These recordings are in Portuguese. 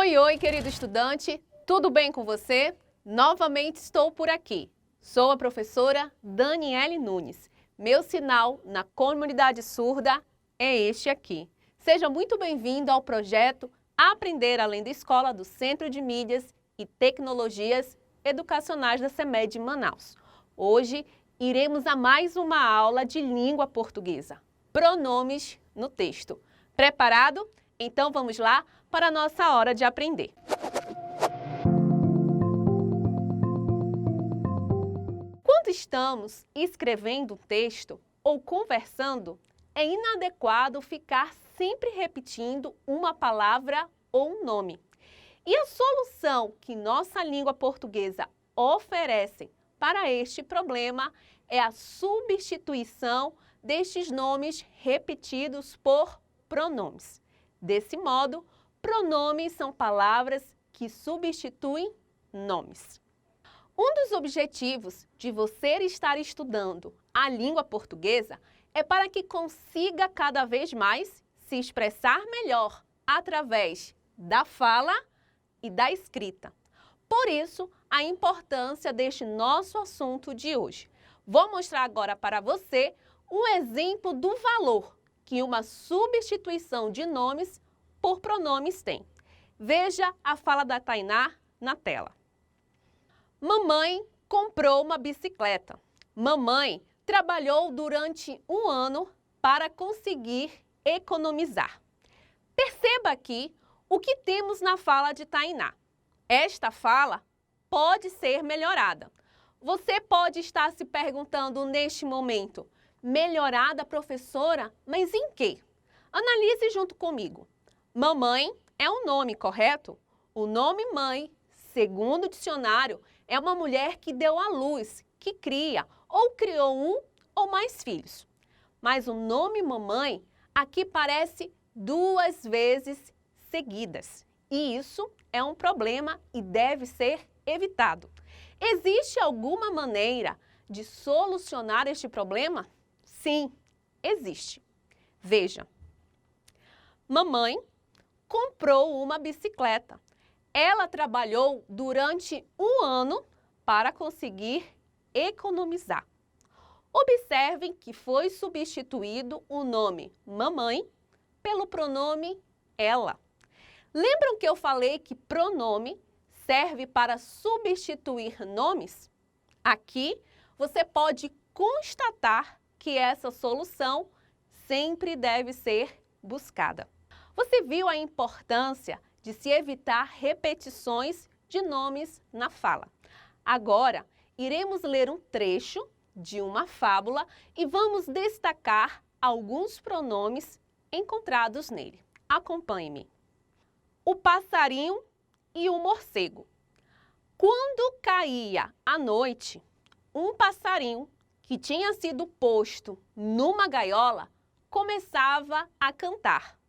Oi, oi, querido estudante, tudo bem com você? Novamente estou por aqui. Sou a professora Daniele Nunes. Meu sinal na comunidade surda é este aqui. Seja muito bem-vindo ao projeto Aprender Além da Escola do Centro de Mídias e Tecnologias Educacionais da CEMED Manaus. Hoje iremos a mais uma aula de língua portuguesa. Pronomes no texto. Preparado? Então vamos lá para a nossa hora de aprender. Quando estamos escrevendo um texto ou conversando, é inadequado ficar sempre repetindo uma palavra ou um nome. E a solução que nossa língua portuguesa oferece para este problema é a substituição destes nomes repetidos por pronomes. Desse modo, pronomes são palavras que substituem nomes. Um dos objetivos de você estar estudando a língua portuguesa é para que consiga cada vez mais se expressar melhor através da fala e da escrita. Por isso, a importância deste nosso assunto de hoje. Vou mostrar agora para você um exemplo do valor que uma substituição de nomes por pronomes tem. Veja a fala da Tainá na tela. Mamãe comprou uma bicicleta. Mamãe trabalhou durante um ano para conseguir economizar. Perceba aqui o que temos na fala de Tainá. Esta fala pode ser melhorada. Você pode estar se perguntando neste momento, melhorada, professora? Mas em quê? Analise junto comigo. Mamãe é um nome, correto? O nome mãe, segundo o dicionário, é uma mulher que deu à luz, que cria ou criou um ou mais filhos. Mas o nome mamãe aqui parece duas vezes seguidas. E isso é um problema e deve ser evitado. Existe alguma maneira de solucionar este problema? Sim, existe. Veja. Mamãe comprou uma bicicleta. Ela trabalhou durante um ano para conseguir economizar. Observem que foi substituído o nome mamãe pelo pronome ela. Lembram que eu falei que pronome serve para substituir nomes? Aqui você pode constatar que essa solução sempre deve ser buscada. Você viu a importância de se evitar repetições de nomes na fala. Agora, iremos ler um trecho de uma fábula e vamos destacar alguns pronomes encontrados nele. Acompanhe-me. O passarinho e o morcego. Quando caía a noite, um passarinho que tinha sido posto numa gaiola começava a cantar.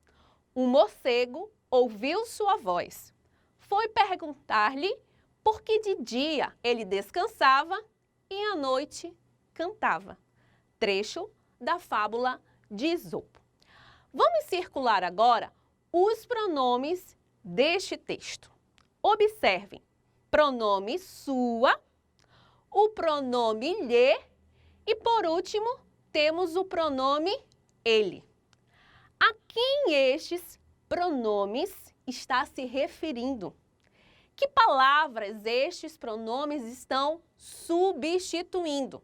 O morcego ouviu sua voz. Foi perguntar-lhe por que de dia ele descansava e à noite cantava. Trecho da fábula de Esopo. Vamos circular agora os pronomes deste texto. Observem, pronome sua, o pronome lhe e, por último, temos o pronome ele. A quem estes pronomes está se referindo? Que palavras estes pronomes estão substituindo?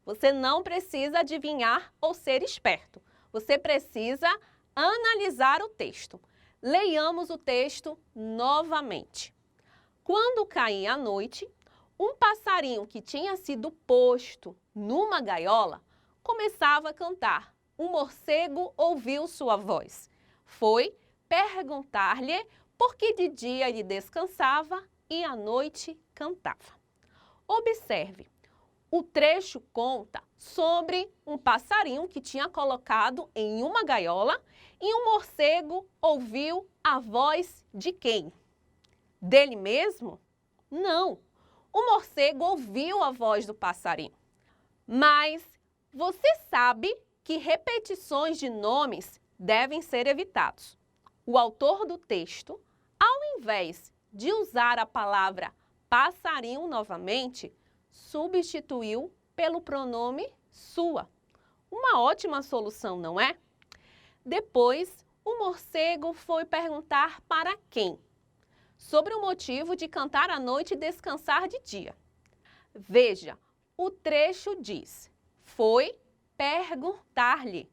Você não precisa adivinhar ou ser esperto. Você precisa analisar o texto. Leiamos o texto novamente. Quando caía a noite, um passarinho que tinha sido posto numa gaiola começava a cantar. O morcego ouviu sua voz. Foi perguntar-lhe por que de dia ele descansava e à noite cantava. Observe, o trecho conta sobre um passarinho que tinha colocado em uma gaiola e um morcego ouviu a voz de quem? Dele mesmo? Não, o morcego ouviu a voz do passarinho. Mas você sabe que repetições de nomes devem ser evitados. O autor do texto, ao invés de usar a palavra passarinho novamente, substituiu pelo pronome sua. Uma ótima solução, não é? Depois, o morcego foi perguntar para quem? Sobre o motivo de cantar à noite e descansar de dia. Veja, o trecho diz, foi perguntar-lhe.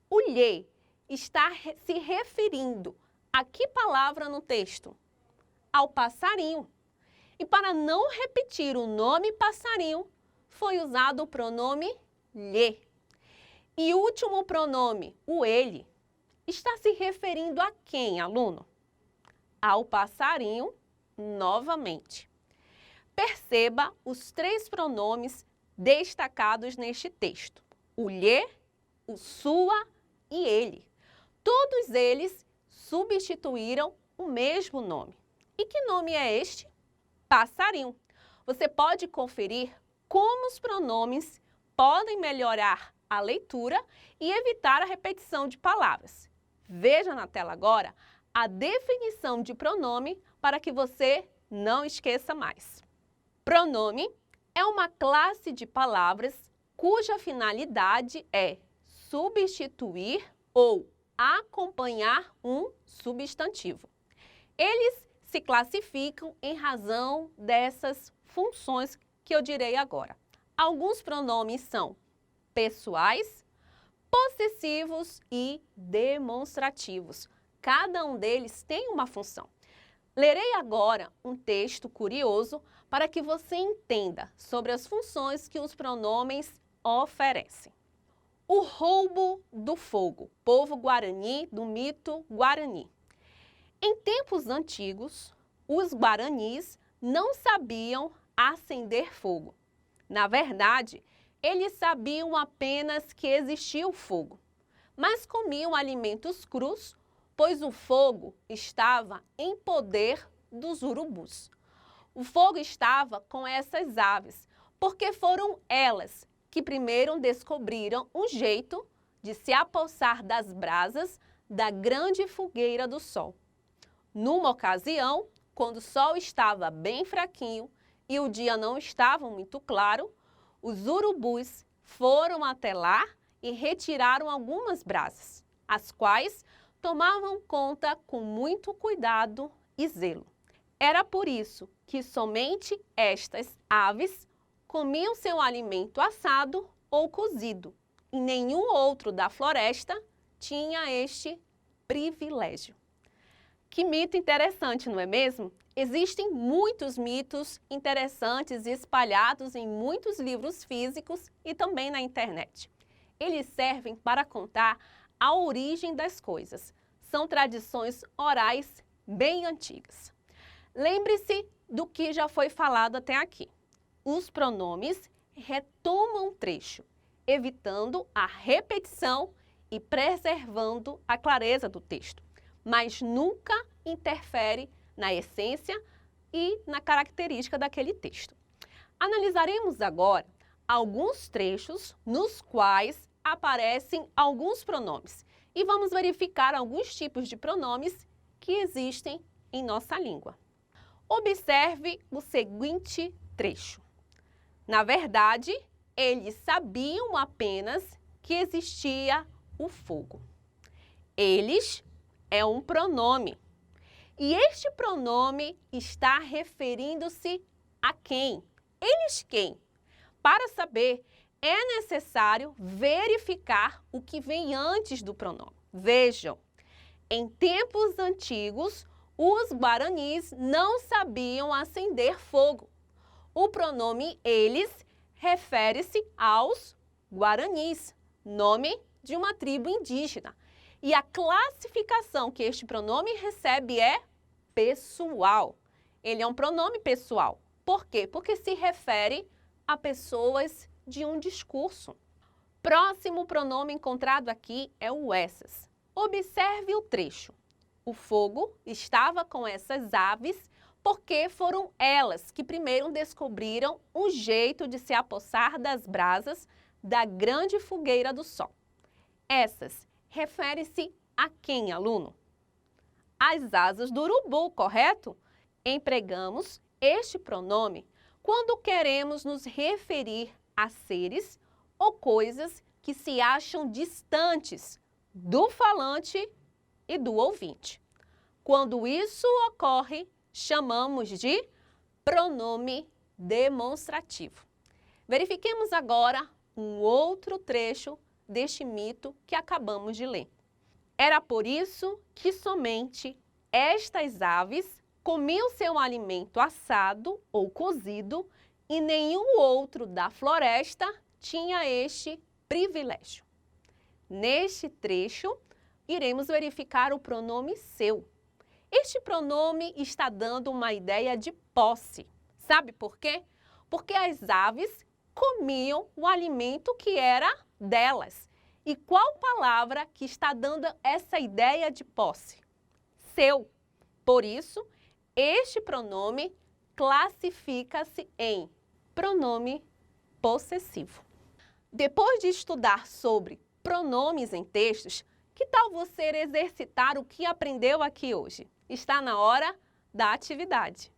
O lhe está se referindo a que palavra no texto? Ao passarinho. E para não repetir o nome passarinho, foi usado o pronome lhe. E o último pronome, o ele, está se referindo a quem, aluno? Ao passarinho, novamente. Perceba os 3 pronomes destacados neste texto. O lhe, o sua e ele. Todos eles substituíram o mesmo nome. E que nome é este? Passarinho. Você pode conferir como os pronomes podem melhorar a leitura e evitar a repetição de palavras. Veja na tela agora a definição de pronome para que você não esqueça mais. Pronome é uma classe de palavras cuja finalidade é substituir ou acompanhar um substantivo. Eles se classificam em razão dessas funções que eu direi agora. Alguns pronomes são pessoais, possessivos e demonstrativos. Cada um deles tem uma função. Lerei agora um texto curioso para que você entenda sobre as funções que os pronomes oferecem. O roubo do fogo, povo guarani do mito Guarani. Em tempos antigos, os guaranis não sabiam acender fogo. Na verdade, eles sabiam apenas que existia o fogo, mas comiam alimentos crus, pois o fogo estava em poder dos urubus. O fogo estava com essas aves, porque foram elas que primeiro descobriram um jeito de se apossar das brasas da grande fogueira do sol. Numa ocasião, quando o sol estava bem fraquinho e o dia não estava muito claro, os urubus foram até lá e retiraram algumas brasas, as quais tomavam conta com muito cuidado e zelo. Era por isso que somente estas aves comiam seu alimento assado ou cozido, e nenhum outro da floresta tinha este privilégio. Que mito interessante, não é mesmo? Existem muitos mitos interessantes espalhados em muitos livros físicos e também na internet. Eles servem para contar a origem das coisas. São tradições orais bem antigas. Lembre-se do que já foi falado até aqui. Os pronomes retomam o trecho, evitando a repetição e preservando a clareza do texto, mas nunca interfere na essência e na característica daquele texto. Analisaremos agora alguns trechos nos quais aparecem alguns pronomes e vamos verificar alguns tipos de pronomes que existem em nossa língua. Observe o seguinte trecho. Na verdade, eles sabiam apenas que existia o fogo. Eles é um pronome. E este pronome está referindo-se a quem? Eles quem? Para saber, é necessário verificar o que vem antes do pronome. Vejam, em tempos antigos, os guaranis não sabiam acender fogo. O pronome eles refere-se aos guaranis, nome de uma tribo indígena. E a classificação que este pronome recebe é pessoal. Ele é um pronome pessoal. Por quê? Porque se refere a pessoas de um discurso. Próximo pronome encontrado aqui é o essas. Observe o trecho. O fogo estava com essas aves porque foram elas que primeiro descobriram um jeito de se apossar das brasas da grande fogueira do sol. Essas refere-se a quem, aluno? as asas do urubu, correto? Empregamos este pronome quando queremos nos referir a seres ou coisas que se acham distantes do falante e do ouvinte. Quando isso ocorre, chamamos de pronome demonstrativo. Verifiquemos agora um outro trecho deste mito que acabamos de ler. Era por isso que somente estas aves comiam seu alimento assado ou cozido e nenhum outro da floresta tinha este privilégio. Neste trecho, iremos verificar o pronome seu. Este pronome está dando uma ideia de posse. Sabe por quê? Porque as aves comiam o alimento que era delas. E qual palavra que está dando essa ideia de posse? Seu. Por isso, este pronome classifica-se em pronome possessivo. Depois de estudar sobre pronomes em textos, que tal você exercitar o que aprendeu aqui hoje? Está na hora da atividade.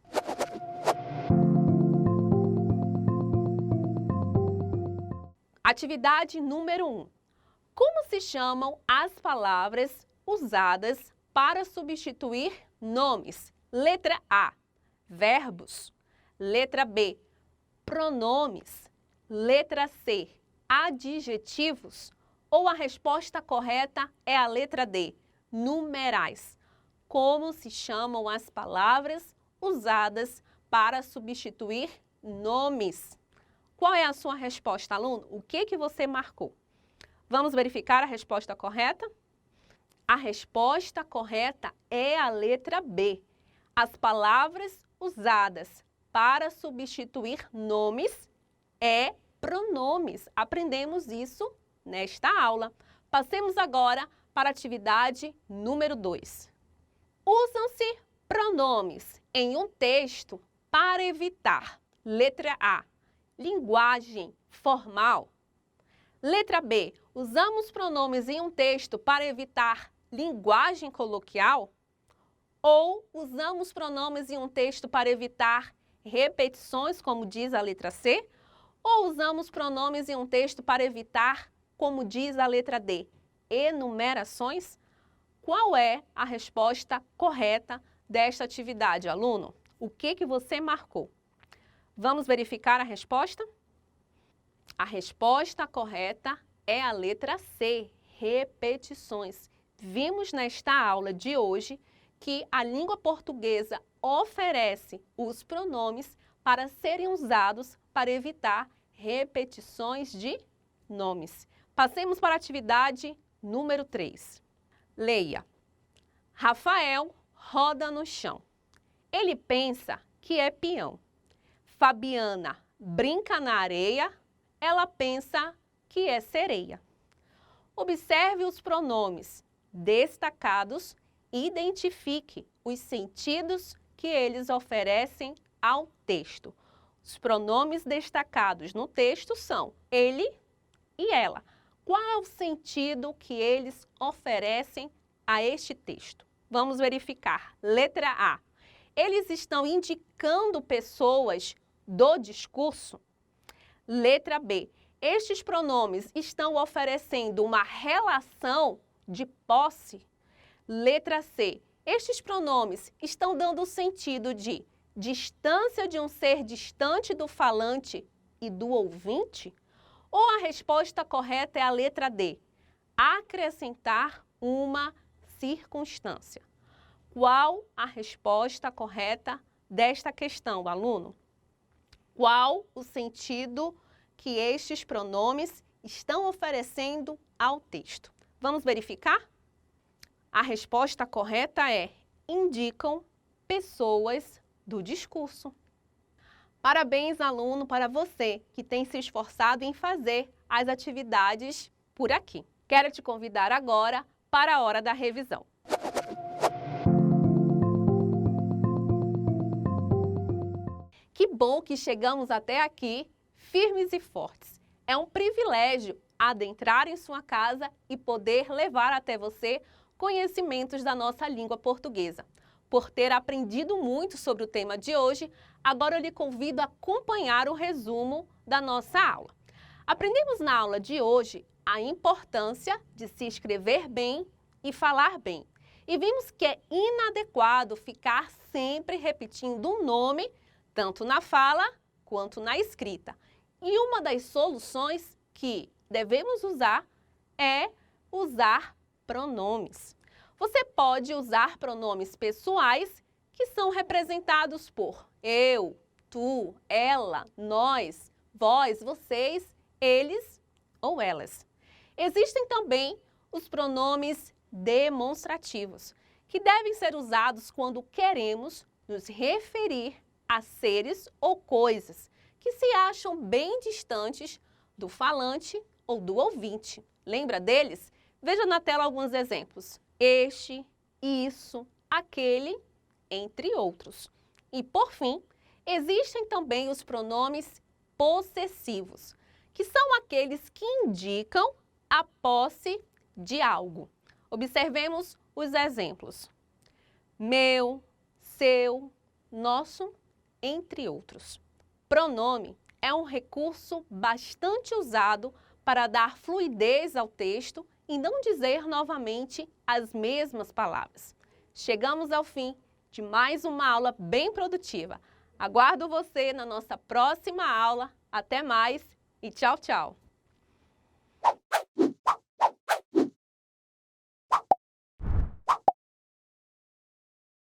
Atividade número 1. Como se chamam as palavras usadas para substituir nomes? Letra A, verbos. Letra B, pronomes. Letra C, adjetivos. Ou a resposta correta é a letra D, numerais. Como se chamam as palavras usadas para substituir nomes? Qual é a sua resposta, aluno? O que você marcou? Vamos verificar a resposta correta? A resposta correta é a letra B. As palavras usadas para substituir nomes é pronomes. Aprendemos isso nesta aula. Passemos agora para a atividade número 2. Usam-se pronomes em um texto para evitar, letra A, linguagem formal. Letra B, usamos pronomes em um texto para evitar linguagem coloquial? Ou usamos pronomes em um texto para evitar repetições, como diz a letra C? Ou usamos pronomes em um texto para evitar, como diz a letra D, enumerações? Qual é a resposta correta desta atividade, aluno? O que você marcou? Vamos verificar a resposta? A resposta correta é a letra C, repetições. Vimos nesta aula de hoje que a língua portuguesa oferece os pronomes para serem usados para evitar repetições de nomes. Passemos para a atividade número 3. Leia. Rafael roda no chão. Ele pensa que é peão. Fabiana brinca na areia. Ela pensa que é sereia. Observe os pronomes destacados e identifique os sentidos que eles oferecem ao texto. Os pronomes destacados no texto são ele e ela. Qual é o sentido que eles oferecem a este texto? Vamos verificar. Letra A. Eles estão indicando pessoas do discurso? Letra B. Estes pronomes estão oferecendo uma relação de posse? Letra C. Estes pronomes estão dando o sentido de distância de um ser distante do falante e do ouvinte? Ou a resposta correta é a letra D, acrescentar uma circunstância? Qual a resposta correta desta questão, aluno? Qual o sentido que estes pronomes estão oferecendo ao texto? Vamos verificar? A resposta correta é: indicam pessoas do discurso. Parabéns, aluno, para você que tem se esforçado em fazer as atividades por aqui. Quero te convidar agora para a hora da revisão. Que bom que chegamos até aqui firmes e fortes. É um privilégio adentrar em sua casa e poder levar até você conhecimentos da nossa língua portuguesa. Por ter aprendido muito sobre o tema de hoje, agora eu lhe convido a acompanhar o resumo da nossa aula. Aprendemos na aula de hoje a importância de se escrever bem e falar bem. E vimos que é inadequado ficar sempre repetindo um nome, tanto na fala quanto na escrita. E uma das soluções que devemos usar é usar pronomes. Você pode usar pronomes pessoais que são representados por eu, tu, ela, nós, vós, vocês, eles ou elas. Existem também os pronomes demonstrativos, que devem ser usados quando queremos nos referir a seres ou coisas que se acham bem distantes do falante ou do ouvinte. Lembra deles? Veja na tela alguns exemplos. Este, isso, aquele, entre outros. E, por fim, existem também os pronomes possessivos, que são aqueles que indicam a posse de algo. Observemos os exemplos. Meu, seu, nosso, entre outros. Pronome é um recurso bastante usado para dar fluidez ao texto e não dizer novamente as mesmas palavras. Chegamos ao fim de mais uma aula bem produtiva. Aguardo você na nossa próxima aula. Até mais e tchau, tchau!